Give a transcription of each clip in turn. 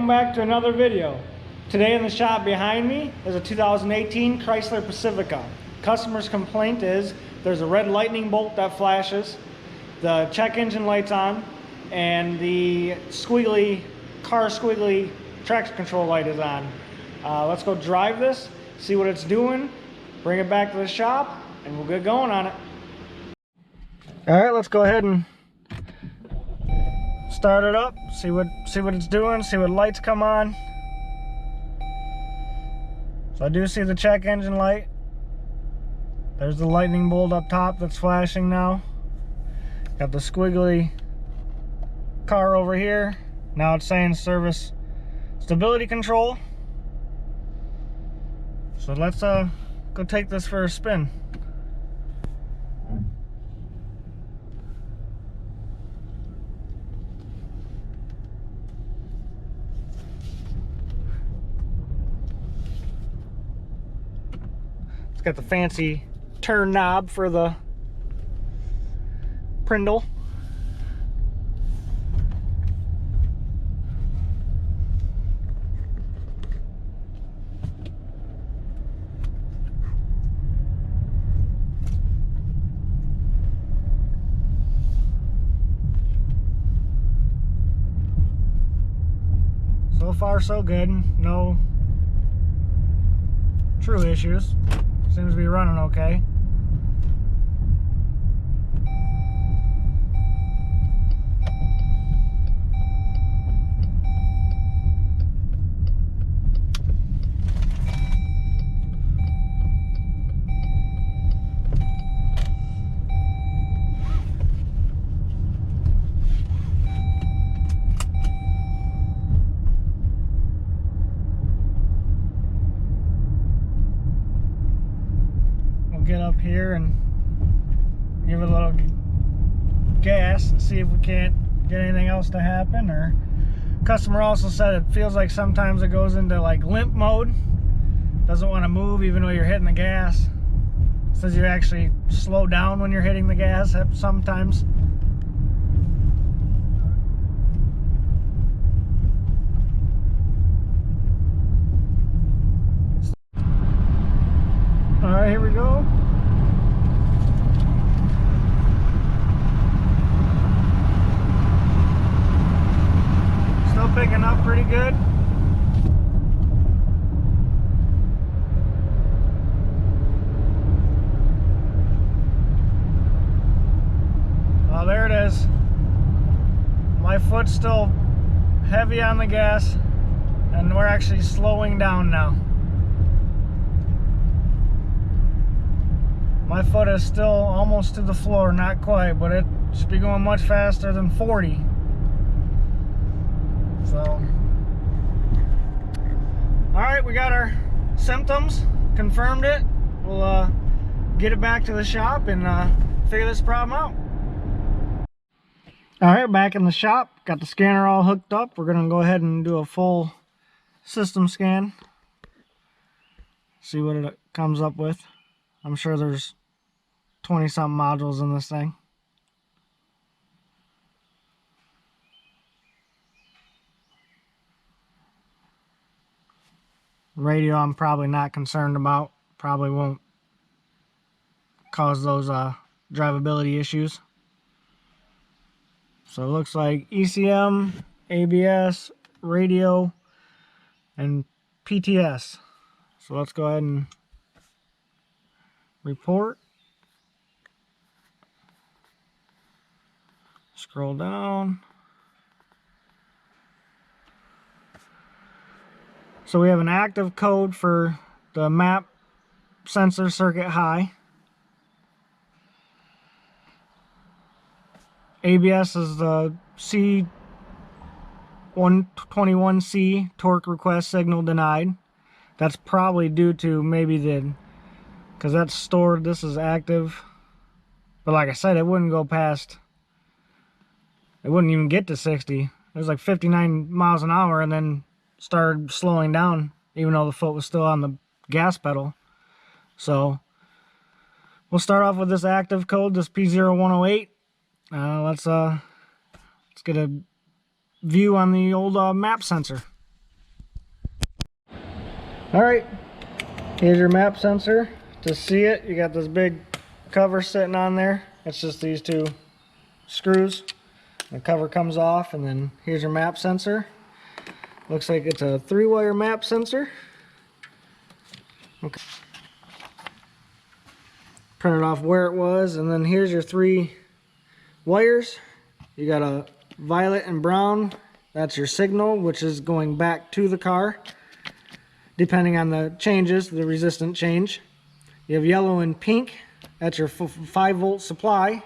Welcome back to another video. Today in the shop behind me is a 2018 Chrysler Pacifica. Customer's complaint is there's a red lightning bolt that flashes, the check engine light's on, and the car squiggly traction control light is on. Let's go drive this, see what it's doing, bring it back to the shop, and we'll get going on it. Alright, let's go ahead and start it up, see what it's doing, see what lights come on. So I do see the check engine light. There's the lightning bolt up top that's flashing now. Got the squiggly car over here. Now it's saying service stability control. So let's go take this for a spin. Got the fancy turn knob for the Prindle. So far so good, no true issues. Seems to be running okay. Get up here and give it a little gas and see if we can't get anything else to happen. Or customer also said it feels like sometimes it goes into like limp mode, doesn't want to move even though you're hitting the gas. Says you actually slow down when you're hitting the gas sometimes. Alright, here we go. Still picking up pretty good. Oh, there it is. My foot's still heavy on the gas, and we're actually slowing down now. My foot is still almost to the floor, not quite, but it should be going much faster than 40. So, alright, we got our symptoms, confirmed it. We'll get it back to the shop and figure this problem out. Alright, back in the shop, got the scanner all hooked up. We're going to go ahead and do a full system scan. See what it comes up with. I'm sure there's 20-something modules in this thing. Radio I'm probably not concerned about. Probably won't cause those drivability issues. So it looks like ECM, ABS, radio, and PTS. So let's go ahead and report. Scroll down. So we have an active code for the map sensor circuit high. ABS is the C121C torque request signal denied. That's probably due to maybe because that's stored, this is active. But like I said, it wouldn't go past, it wouldn't even get to 60. It was like 59 miles an hour and then started slowing down, even though the foot was still on the gas pedal. So we'll start off with this active code, this P0108. Let's get a view on the old map sensor. All right, here's your map sensor. To see it, you got this big cover sitting on there. It's just these two screws. The cover comes off, and then here's your map sensor. Looks like it's a 3-wire map sensor. Okay. Printed off where it was, and then here's your 3 wires. You got a violet and brown. That's your signal, which is going back to the car, depending on the changes, the resistant change. You have yellow and pink. That's your 5-volt supply.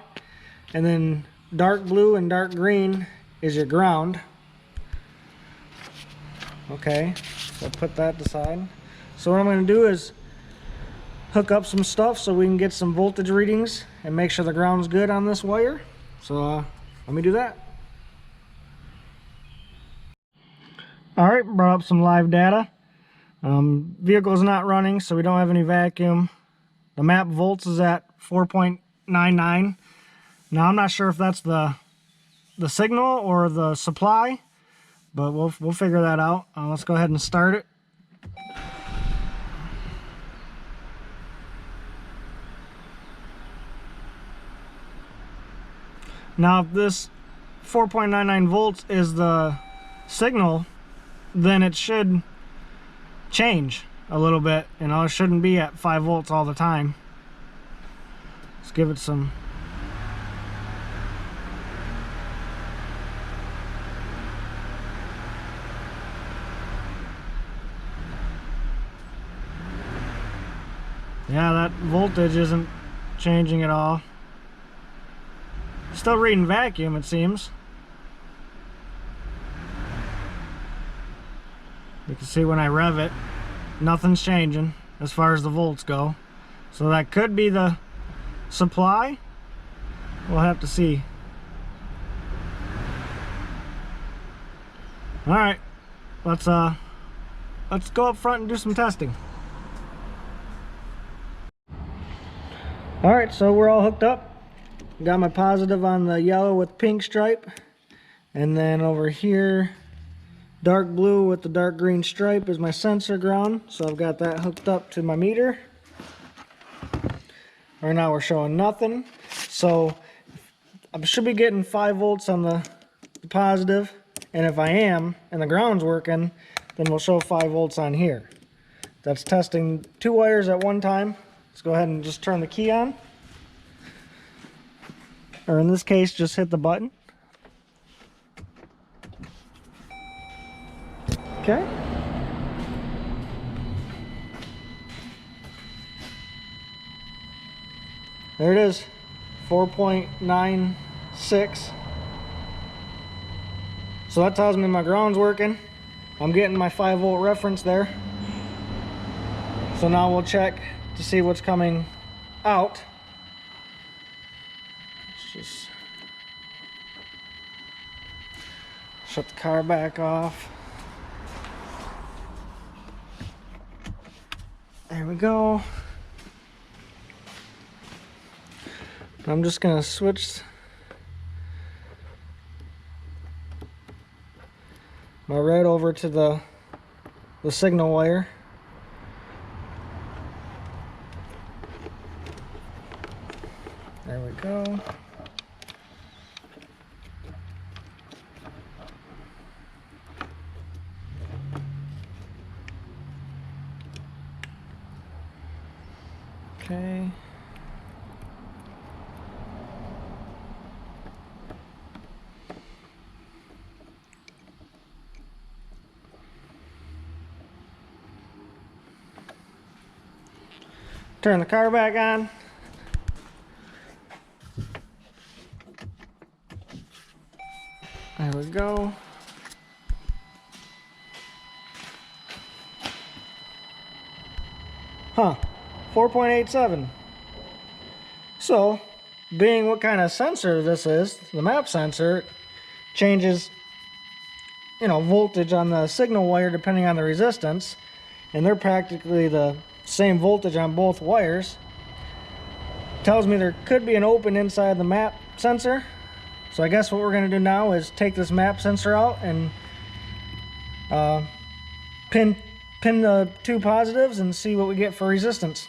And then dark blue and dark green is your ground. Okay, so put that aside. So what I'm going to do is hook up some stuff so we can get some voltage readings and make sure the ground's good on this wire. So let me do that. All right, brought up some live data. Vehicle's not running, so we don't have any vacuum. The map volts is at 4.99. Now I'm not sure if that's the signal or the supply, but we'll figure that out. Let's go ahead and start it. Now if this 4.99 volts is the signal, then it should change a little bit. You know, it shouldn't be at 5 volts all the time. Let's give it some. Yeah, that voltage isn't changing at all. Still reading vacuum, it seems. You can see when I rev it, nothing's changing as far as the volts go. So that could be the supply. We'll have to see. All right, let's go up front and do some testing. All right, so we're all hooked up. Got my positive on the yellow with pink stripe, and then over here dark blue with the dark green stripe is my sensor ground. So I've got that hooked up to my meter. Right now we're showing nothing, so I should be getting 5 volts on the positive, and if I am and the ground's working, then we'll show 5 volts on here. That's testing 2 wires at one time. Let's go ahead and just turn the key on, or in this case just hit the button. Okay. There it is, 4.96. So that tells me my ground's working. I'm getting my 5 volt reference there. So now we'll check to see what's coming out. Let's just shut the car back off. There we go. I'm just gonna switch my red over to the signal wire. There we go. Okay. Turn the car back on. There we go. Huh, 4.87. So, being what kind of sensor this is, the map sensor changes, you know, voltage on the signal wire depending on the resistance, and they're practically the same voltage on both wires. Tells me there could be an open inside the map sensor. So I guess what we're going to do now is take this map sensor out and pin pin the two positives and see what we get for resistance.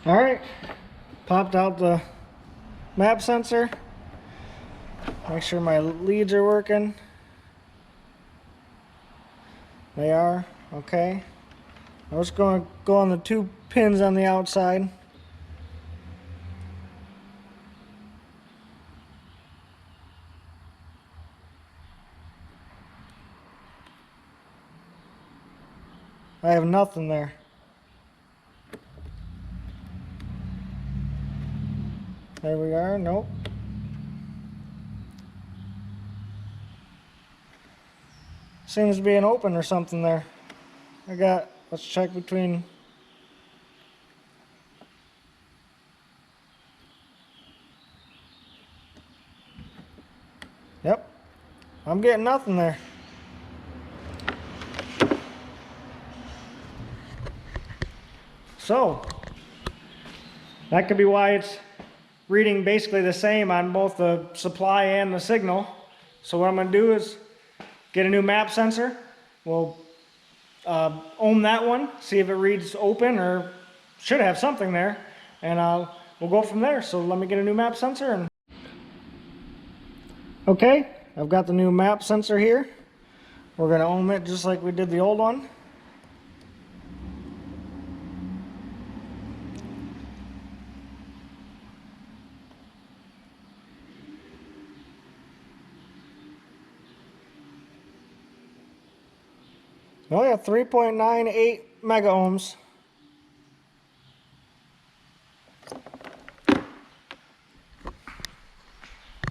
Alright, popped out the map sensor. Make sure my leads are working. They are, okay. I'm just going to go on the two pins on the outside. I have nothing there. There we are, nope. Seems to be an open or something there. Let's check between. Yep, I'm getting nothing there. So, that could be why it's reading basically the same on both the supply and the signal. So what I'm going to do is get a new map sensor. We'll ohm that one, see if it reads open or should have something there, and we'll go from there. So let me get a new map sensor. And okay, I've got the new map sensor here. We're going to ohm it just like we did the old one. Oh yeah, 3.98 mega ohms.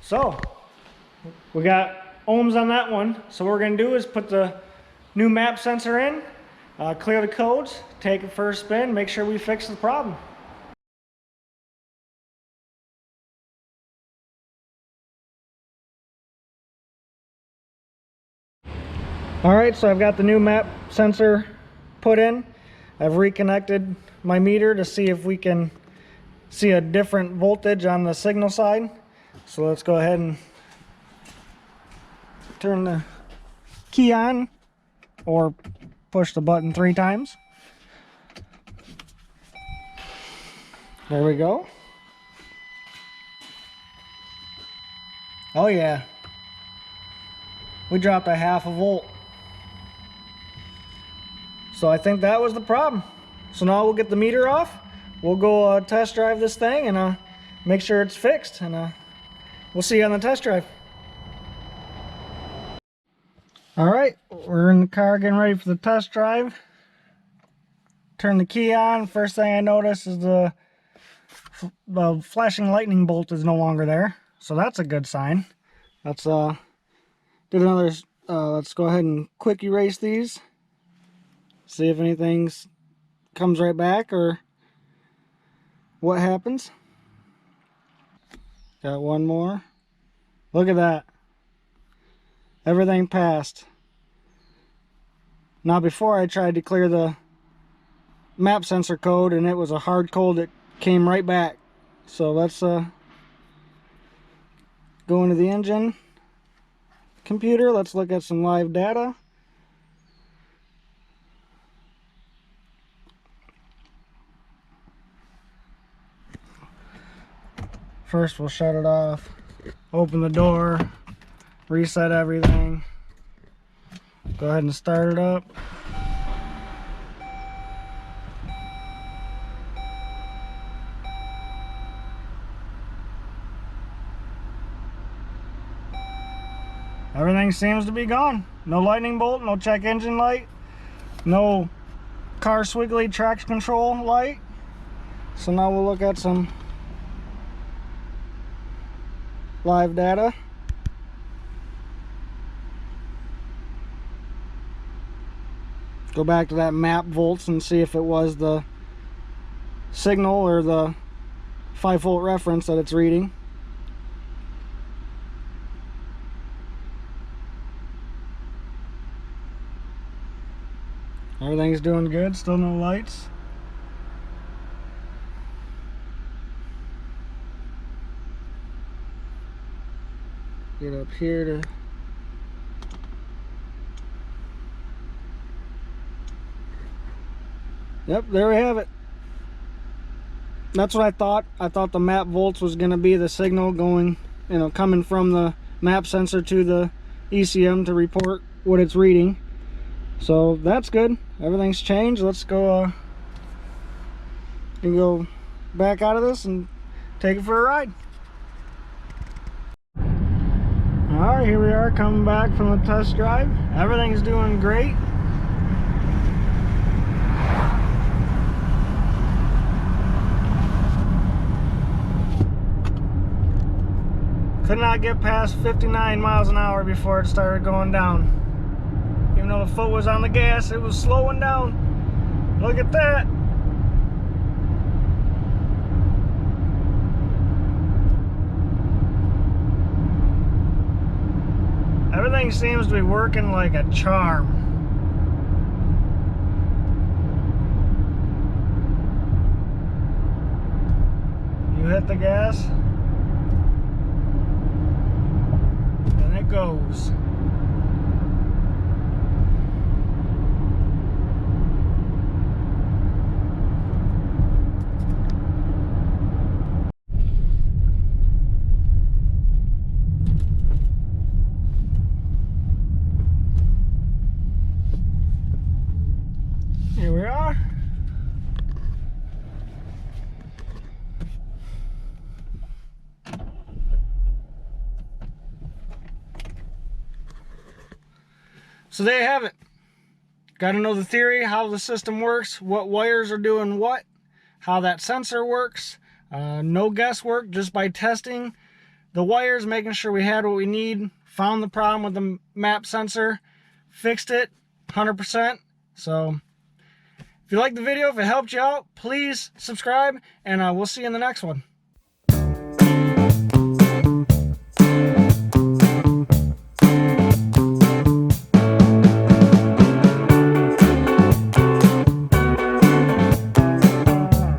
So, we got ohms on that one. So what we're going to do is put the new map sensor in, clear the codes, take it for a spin, make sure we fix the problem. Alright, so I've got the new map sensor put in. I've reconnected my meter to see if we can see a different voltage on the signal side. So let's go ahead and turn the key on or push the button 3 times. There we go. Oh yeah, we dropped a 0.5 volt. So I think that was the problem. So now we'll get the meter off. We'll go test drive this thing and make sure it's fixed. And we'll see you on the test drive. Alright, we're in the car getting ready for the test drive. Turn the key on. First thing I notice is the flashing lightning bolt is no longer there. So that's a good sign. Let's do another, let's go ahead and quick erase these. See if anything comes right back or what happens. Got one more. Look at that. Everything passed. Now before I tried to clear the map sensor code and it was a hard code that came right back. So let's go into the engine computer. Let's look at some live data. First we'll shut it off, open the door, reset everything, go ahead and start it up. Everything seems to be gone. No lightning bolt, no check engine light, no car swiggly traction control light. So now we'll look at some live data. Go back to that map volts and see if it was the signal or the 5-volt reference that it's reading. Everything's doing good, still no lights. Get up here to Yep, there we have it. That's what I thought. I thought the map volts was going to be the signal going, you know, coming from the map sensor to the ECM to report what it's reading. So that's good. Everything's changed. Let's go and go back out of this and take it for a ride. Alright, here we are coming back from the test drive. Everything's doing great. Could not get past 59 miles an hour before it started going down. Even though the foot was on the gas, it was slowing down. Look at that. Everything seems to be working like a charm. You hit the gas, and it goes. Here we are. So there you have it. Got to know the theory, how the system works, what wires are doing what, how that sensor works. No guesswork, just by testing the wires, making sure we had what we need, found the problem with the map sensor, fixed it 100%. So if you liked the video, if it helped you out, please subscribe, and we'll see you in the next one.